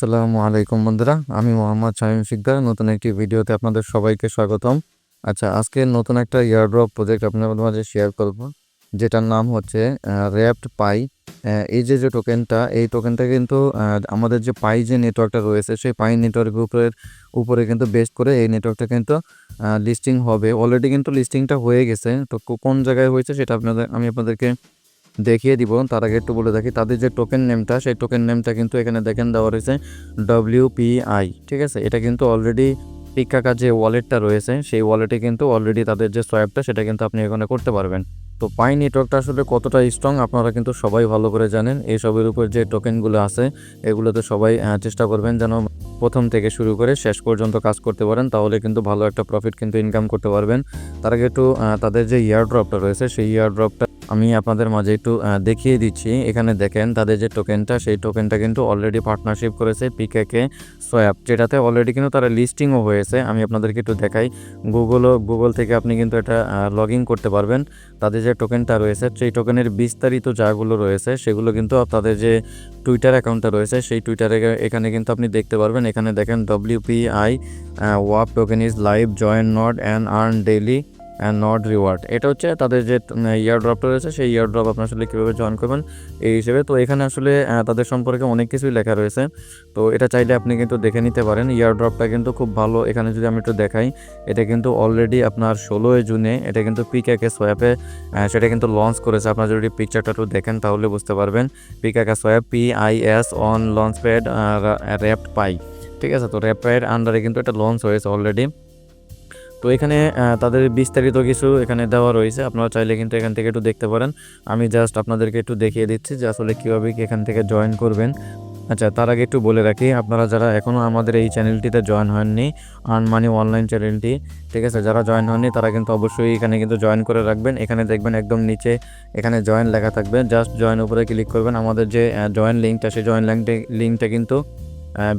আসসালামু আলাইকুম বন্ধুরা, আমি মোহাম্মদ শামীম শিকদার। নতুন একটি ভিডিওতে আপনাদের সবাইকে স্বাগতম। আচ্ছা, আজকে নতুন একটা ইয়ারড্রপ প্রজেক্ট আপনাদের মাঝে শেয়ার করব, যেটার নাম হচ্ছে র্যাপড পাই। এই যে টোকেনটা, এই টোকেনটা কিন্তু আমাদের যে পাই যে নেটওয়ার্কটা রয়েছে, সেই পাই নেটওয়ার্কের উপরে কিন্তু বেস করে এই নেটওয়ার্কটা কিন্তু লিস্টিং হবে। অলরেডি কিন্তু লিস্টিংটা হয়ে গেছে। তো কোন জায়গায় হয়েছে সেটা আমি আপনাদেরকে দেখিয়ে দিব। তার আগে একটু বলে রাখি, তাদের যে টোকেন নেমটা, সেই টোকেন নেমটা কিন্তু এখানে দেখেন দেওয়া রয়েছে WPI। ঠিক আছে, এটা কিন্তু অলরেডি পিকাকা যে ওয়ালেটটা রয়েছে, সেই ওয়ালেটে কিন্তু অলরেডি তাদের যে সোয়াপটা, সেটা কিন্তু আপনি এখানে করতে পারবেন। তো পাই নেটওয়ার্কটা আসলে কতটা স্ট্রং আপনারা কিন্তু সবাই ভালো করে জানেন। এইসবের উপর যে টোকেনগুলো আছে, এগুলোতে সবাই চেষ্টা করবেন যেন প্রথম থেকে শুরু করে শেষ পর্যন্ত কাজ করতে পারেন, তাহলে কিন্তু ভালো একটা প্রফিট কিন্তু ইনকাম করতে পারবেন। তার আগে একটু তাদের যে ইয়ারড্রপটা রয়েছে, সেই ইয়ারড্রপটা আমি আপনাদের মাঝে একটু দেখিয়ে দিচ্ছি। এখানে দেখেন তাদের যে টোকেনটা, সেই টোকেনটা কিন্তু অলরেডি পার্টনারশিপ করেছে পিকেকে সোয়াপ, যেটাতে অলরেডি কিন্তু তারা লিস্টিংও হয়েছে। আমি আপনাদেরকে একটু দেখাই। গুগল থেকে আপনি কিন্তু এটা লগ ইন করতে পারবেন। তাদের যে টোকেনটা রয়েছে, সেই টোকেনের বিস্তারিত যাগুলো রয়েছে, সেগুলো কিন্তু তাদের যে টুইটার অ্যাকাউন্টটা রয়েছে, সেই টুইটারে এখানে কিন্তু আপনি দেখতে পারবেন। এখানে দেখেন WPI ওয়াপ token is live, join node and earn daily and node reward. এটা হচ্ছে তাদের যে ইয়ারড্রপটা রয়েছে, সেই ইয়ারড্রপ আপনি আসলে কীভাবে জয়েন করবেন এই হিসেবে। তো এখানে আসলে তাদের সম্পর্কে অনেক কিছুই লেখা রয়েছে। তো এটা চাইলে আপনি কিন্তু দেখে নিতে পারেন। ইয়ারড্রপটা কিন্তু খুব ভালো। এখানে যদি আমি একটু দেখাই, এটা কিন্তু অলরেডি আপনার 16 জুনে এটা কিন্তু পিকেকে সোয়াপে সেটা কিন্তু লঞ্চ করেছে। আপনার যদি পিকচারটা একটু দেখেন তাহলে বুঝতে পারবেন। PKK swap PIS on launchpad wrapped Pi. ঠিক আছে, তো র্যাপড পাইয়ের আন্ডারে কিন্তু এটা লঞ্চ হয়েছে অলরেডি। তো এখানে তাদের বিস্তারিত কিছু এখানে দেওয়া রয়েছে, আপনারা চাইলে কিন্তু এখান থেকে একটু দেখতে পারেন। আমি জাস্ট আপনাদেরকে একটু দেখিয়ে দিচ্ছি যে আসলে কীভাবে কি এখান থেকে জয়েন করবেন। আচ্ছা, তার আগে একটু বলে রাখি, আপনারা যারা এখনও আমাদের এই চ্যানেলটিতে জয়েন হননি, আর্ন মানি অনলাইন চ্যানেলটি, ঠিক আছে, যারা জয়েন হননি তারা কিন্তু অবশ্যই এখানে কিন্তু জয়েন করে রাখবেন। এখানে দেখবেন একদম নিচে এখানে জয়েন লেখা থাকবে, জাস্ট জয়েন উপরে ক্লিক করবেন। আমাদের যে জয়েন লিঙ্কটা, সেই জয়েন লিঙ্কটা কিন্তু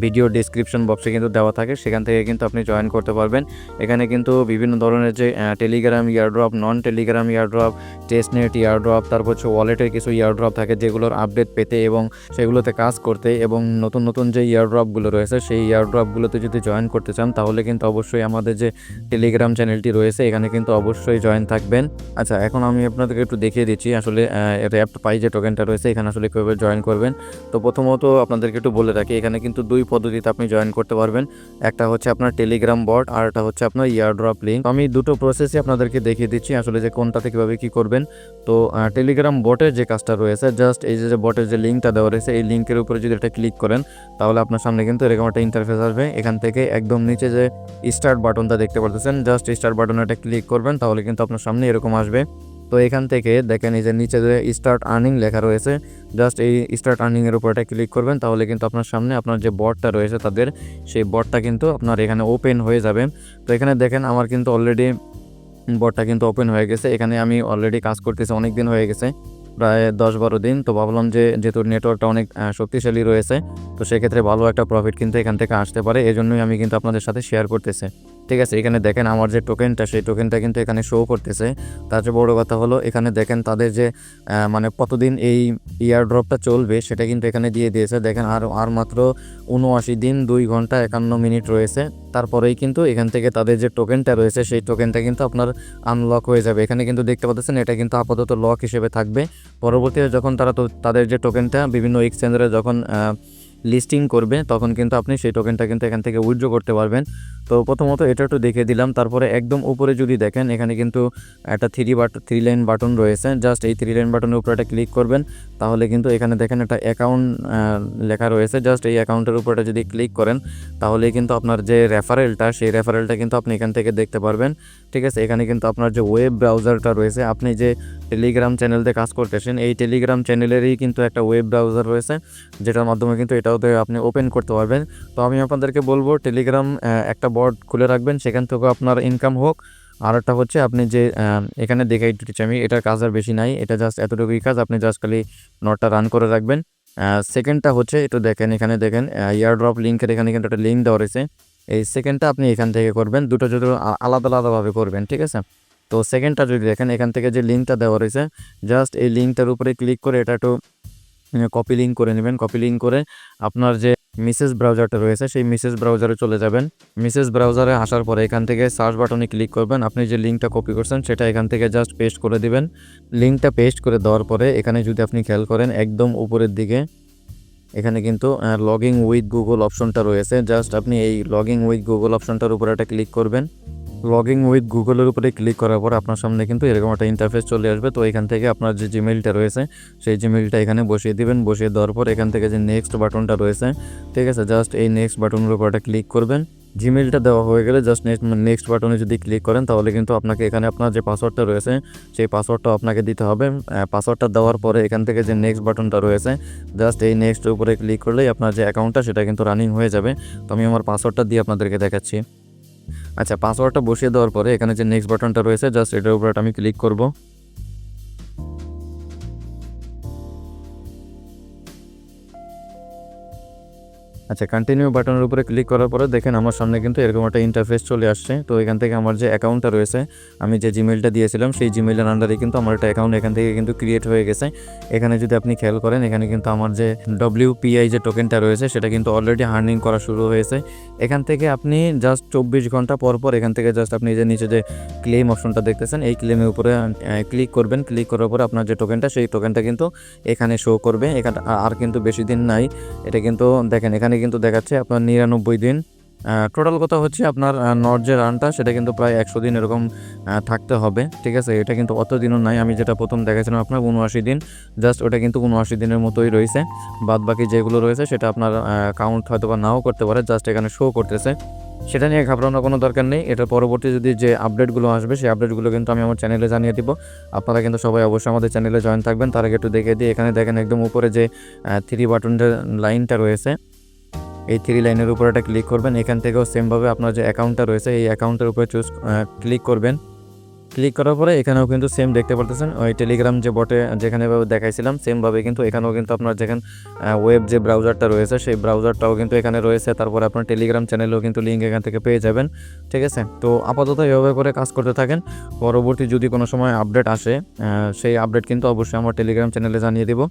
ভিডিও ডিসক্রিপশন বক্সে কিন্তু দেওয়া থাকে, সেখান থেকে কিন্তু আপনি জয়েন করতে পারবেন। এখানে কিন্তু বিভিন্ন ধরনের যে টেলিগ্রাম ইয়ারড্রপ, নন টেলিগ্রাম ইয়ারড্রপ, টেস্টনেট ইয়ারড্রপ, তারপর হচ্ছে ওয়ালেটের কিছু ইয়ারড্রপ থাকে, যেগুলোর আপডেট পেতে এবং সেগুলোতে কাজ করতে, এবং নতুন নতুন যে ইয়ারড্রপগুলো রয়েছে, সেই ইয়ারড্রপগুলোতে যদি জয়েন করতে চান, তাহলে কিন্তু অবশ্যই আমাদের যে টেলিগ্রাম চ্যানেলটি রয়েছে, এখানে কিন্তু অবশ্যই জয়েন থাকবেন। আচ্ছা, এখন আমি আপনাদেরকে একটু দেখিয়ে দিচ্ছি আসলে র্যাপড পাই যে টোকেনটা রয়েছে, এখানে আসলে কীভাবে জয়েন করবেন। তো প্রথমত আপনাদেরকে একটু বলে রাখি, এখানে কিন্তু দুই পদ্ধতিতে আপনি জয়েন করতে পারবেন। একটা হচ্ছে আপনার টেলিগ্রাম বট, আর একটা হচ্ছে আপনার ইয়ারড্রপ লিঙ্ক। আমি দুটো প্রসেসই আপনাদেরকে দেখিয়ে দিচ্ছি আসলে যে কোনটাতে কীভাবে কী করবেন। তো টেলিগ্রাম বটের যে কাজটা রয়েছে, জাস্ট এই যে বটের যে লিঙ্কটা দেওয়া রয়েছে, এই লিঙ্কের উপরে যদি এটা ক্লিক করেন, তাহলে আপনার সামনে কিন্তু এরকম একটা ইন্টারফেস আসবে। এখান থেকে একদম নিচে যে স্টার্ট বাটনটা দেখতে পাচ্ছেন, জাস্ট স্টার্ট বাটনে এটা ক্লিক করবেন, তাহলে কিন্তু আপনার সামনে এরকম আসবে। তো এখান থেকে দেখেন এই যে নিচে যে স্টার্ট আর্নিং লেখা রয়েছে, জাস্ট এই স্টার্ট আর্নিংয়ের উপর এটা ক্লিক করবেন, তাহলে কিন্তু আপনার সামনে আপনার যে বটটা রয়েছে তাদের, সেই বটটা কিন্তু আপনার এখানে ওপেন হয়ে যাবে। তো এখানে দেখেন আমার কিন্তু অলরেডি বটটা কিন্তু ওপেন হয়ে গেছে। এখানে আমি অলরেডি কাজ করতেছি, অনেক দিন হয়ে গেছে, প্রায় 10-12 দিন। তো ভাবলাম যে যেহেতু নেটওয়ার্কটা অনেক শক্তিশালী রয়েছে, তো সেক্ষেত্রে ভালো একটা প্রফিট কিন্তু এখান থেকে আসতে পারে, এজন্যই আমি কিন্তু আপনাদের সাথে শেয়ার করতেছি। ঠিক আছে, এখানে দেখেন আমার যে টোকেনটা, সেই টোকেনটা কিন্তু এখানে শো করতেছে। তার চেয়ে বড় কথা হলো, এখানে দেখেন তাদের যে মানে কতদিন এই ইয়ারড্রপটা চলবে, সেটা কিন্তু এখানে দিয়ে দিয়েছে। দেখেন আর মাত্র 79 দিন 2 ঘন্টা 51 মিনিট রয়েছে। তারপরেই কিন্তু এখান থেকে তাদের যে টোকেনটা রয়েছে, সেই টোকেনটা কিন্তু আপনার আনলক হয়ে যাবে। এখানে কিন্তু দেখতে পাচ্ছেন এটা কিন্তু আপাতত লক হিসেবে থাকবে। পরবর্তীতে যখন তাদের যে টোকেনটা বিভিন্ন এক্সচেঞ্জারে যখন লিস্টিং করবে, তখন কিন্তু আপনি সেই টোকেনটা কিন্তু এখান থেকে উইথড্র করতে পারবেন। তো প্রথমত এটা একটু দেখিয়ে দিলাম। তারপরে একদম উপরে যদি দেখেন, এখানে কিন্তু একটা থ্রি লাইন বাটন রয়েছে, জাস্ট এই 3 লাইন বাটনের উপরে একটা ক্লিক করবেন, তাহলে কিন্তু এখানে দেখেন একটা অ্যাকাউন্ট লেখা রয়েছে। জাস্ট এই অ্যাকাউন্টের উপরে যদি ক্লিক করেন, তাহলে কিন্তু আপনার যে রেফারেলটা, সেই রেফারেলটা কিন্তু আপনি এখান থেকে দেখতে পারবেন। ঠিক আছে, এখানে কিন্তু আপনার যে ওয়েব ব্রাউজারটা রয়েছে, আপনি যে টেলিগ্রাম চ্যানেলতে কাজ করতেছেন, এই টেলিগ্রাম চ্যানেলেরই কিন্তু একটা ওয়েব ব্রাউজার রয়েছে, যেটার মাধ্যমে কিন্তু এটাতে আপনি ওপেন করতে পারবেন। তো আমি আপনাদেরকে বলবো, টেলিগ্রাম একটা বট খুলে রাখবেন, সেখান থেকেও আপনার ইনকাম হোক। আর একটা হচ্ছে আপনি যে এখানে দেখাই দিচ্ছি আমি, এটার কাজ আর বেশি নাই, এটা জাস্ট এতটুকুই কাজ, আপনি জাস্ট খালি নটটা রান করে রাখবেন। সেকেন্ডটা হচ্ছে একটু দেখেন, এখানে দেখেন ইয়ারড্রপ লিঙ্কের এখানে কিন্তু একটা লিঙ্ক দেওয়া রয়েছে। এই সেকেন্ডটা আপনি এখান থেকে করবেন, দুটো যদি আলাদা আলাদাভাবে করবেন। ঠিক আছে, তো সেকেন্ডটা যদি দেখেন, এখান থেকে যে লিঙ্কটা দেওয়া রয়েছে, জাস্ট এই লিঙ্কটার উপরে ক্লিক করে এটা একটু কপি লিঙ্ক করে নেবেন। কপি লিঙ্ক করে আপনার যে মিসেস ব্রাউজারটা রয়েছে সেই মিসেস ব্রাউজারে চলে যাবেন। মিসেস ব্রাউজারে আসার পরে এখান থেকে সার্চ বাটনে ক্লিক করবেন। আপনি যে লিঙ্কটা কপি করছেন সেটা এখান থেকে জাস্ট পেস্ট করে দিবেন। লিঙ্কটা পেস্ট করে দেওয়ার পরে এখানে যদি আপনি খেয়াল করেন একদম উপরের দিকে এখানে কিন্তু লগইন উইথ গুগল অপশনটা রয়েছে। জাস্ট আপনি এই লগইন উইথ গুগল অপশনটার উপরে একটা ক্লিক করবেন। লগইন উইথ গুগলের উপরে ক্লিক করার পর আপনার সামনে কিন্তু এরকম একটা ইন্টারফেস চলে আসবে। তো এখান থেকে আপনার যে জিমেইলটা রয়েছে সেই জিমেইলটা এখানে বসিয়ে দিবেন। বসিয়ে দেওয়ার পর এখান থেকে যে নেক্সট বাটনটা রয়েছে, ঠিক আছে, জাস্ট এই নেক্সট বাটনের উপর একটা ক্লিক করবেন। জিমেইলটা দেওয়া হয়ে গেলে জাস্ট নেক্সট বাটনে যদি ক্লিক করেন তাহলে কিন্তু আপনাকে এখানে আপনার যে পাসওয়ার্ডটা রয়েছে সেই পাসওয়ার্ডটা আপনাকে দিতে হবে। পাসওয়ার্ডটা দেওয়ার পরে এখান থেকে যে নেক্সট বাটনটা রয়েছে জাস্ট এই নেক্সটের উপরে ক্লিক করলেই আপনার যে অ্যাকাউন্টটা সেটা কিন্তু রানিং হয়ে যাবে। তো আমি আমার পাসওয়ার্ডটা দিয়ে আপনাদেরকে দেখাচ্ছি। আচ্ছা, পাসওয়ার্ডটা বসিয়ে দেওয়ার পরে এখানে যে নেক্সট বাটনটা রয়েছে জাস্ট এটার উপরে আমি ক্লিক করব। আচ্ছা, কন্টিনিউ বাটনের উপরে ক্লিক করার পরে দেখেন আমার সামনে কিন্তু এরকম একটা ইন্টারফেস চলে আসছে। তো এখান থেকে আমার যে অ্যাকাউন্টটা রয়েছে, আমি যে জিমেইলটা দিয়েছিলাম সেই জিমেইলের আন্ডারে কিন্তু আমার একটা অ্যাকাউন্ট এখান থেকে কিন্তু ক্রিয়েট হয়ে গেছে। এখানে যদি আপনি খেয়াল করেন এখানে কিন্তু আমার যে WPI যে টোকেনটা রয়েছে সেটা কিন্তু অলরেডি আর্নিং করা শুরু হয়েছে। এখান থেকে আপনি জাস্ট 24 ঘন্টা পর পর এখান থেকে জাস্ট আপনি যে নিচে যে ক্লেম অপশনটা দেখতেছেন এই ক্লেমের উপরে ক্লিক করবেন। ক্লিক করার পরে আপনার যে টোকেনটা সেই টোকেনটা কিন্তু এখানে শো করবে। এখানে আর কিন্তু বেশি দিন নাই। এটা কিন্তু দেখেন এখানে কিন্তু দেখাচ্ছে আপনার 99 দিন। টোটাল কথা হচ্ছে আপনার নট যে রানটা সেটা কিন্তু প্রায় 100 দিন এরকম থাকতে হবে, ঠিক আছে। এটা কিন্তু অত দিনও নাই। আমি যেটা প্রথম দেখাচ্ছিলাম আপনার 79 দিন, জাস্ট ওটা কিন্তু 79 দিনের মতোই রয়েছে। বাদ বাকি যেগুলো রয়েছে সেটা আপনার কাউন্ট হয়তো বা নাও করতে পারে, জাস্ট এখানে শো করতেছে। সেটা নিয়ে ঘাবড়ানোর কোনো দরকার নেই। এটার পরবর্তী যদি যে আপডেটগুলো আসবে সেই আপডেটগুলো কিন্তু আমি আমার চ্যানেলে জানিয়ে দিব। আপনারা কিন্তু সবাই অবশ্যই আমাদের চ্যানেলে জয়েন থাকবেন। তার আগে একটু দেখে দিই, এখানে দেখেন একদম উপরে যে 3 বাটনের লাইনটা রয়েছে এই 3 লাইনের উপর একটা ক্লিক করবেন। এখান থেকেও সেমভাবে আপনার যে অ্যাকাউন্টটা রয়েছে এই অ্যাকাউন্টের উপরে ক্লিক করবেন। ক্লিক করার পরে এখানেও কিন্তু সেম দেখতে পারতেছেন ওই টেলিগ্রাম যে বটে যেখানে দেখাইছিলাম সেমভাবে কিন্তু এখানেও কিন্তু আপনার যেখানে ওয়েব যে ব্রাউজারটা রয়েছে সেই ব্রাউজারটাও কিন্তু এখানে রয়েছে। তারপরে আপনার টেলিগ্রাম চ্যানেলেও কিন্তু লিঙ্ক এখান থেকে পেয়ে যাবেন, ঠিক আছে। তো আপাতত এভাবে করে কাজ করতে থাকেন। পরবর্তী যদি কোনো সময় আপডেট আসে সেই আপডেট কিন্তু অবশ্যই আমার টেলিগ্রাম চ্যানেলে জানিয়ে দিব।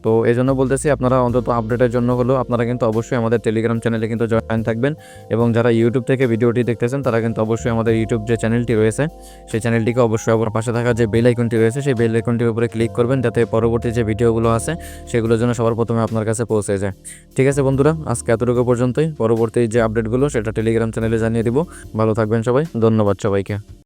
তো এই জন্য বলতেছি আপনারা অন্তত আপডেটের জন্য হলেও আপনারা কিন্তু অবশ্যই আমাদের টেলিগ্রাম চ্যানেলে কিন্তু জয়েন থাকবেন। এবং যারা ইউটিউব থেকে ভিডিওটি দেখতেছেন তারা কিন্তু অবশ্যই আমাদের ইউটিউব যে চ্যানেলটি রয়েছে সেই চ্যানেলটিকে অবশ্যই আবার পাশে থাকা যে বেল আইকনটি রয়েছে সেই বেল আইকনটির উপরে ক্লিক করবেন যাতে পরবর্তী যে ভিডিওগুলো আছে সেগুলোর জন্য সবার প্রথমে আপনার কাছে পৌঁছে যায়। ঠিক আছে বন্ধুরা, আজকে এতটুকু পর্যন্তই। পরবর্তী যে আপডেটগুলো সেটা টেলিগ্রাম চ্যানেলে জানিয়ে দিব। ভালো থাকবেন সবাই, ধন্যবাদ সবাইকে।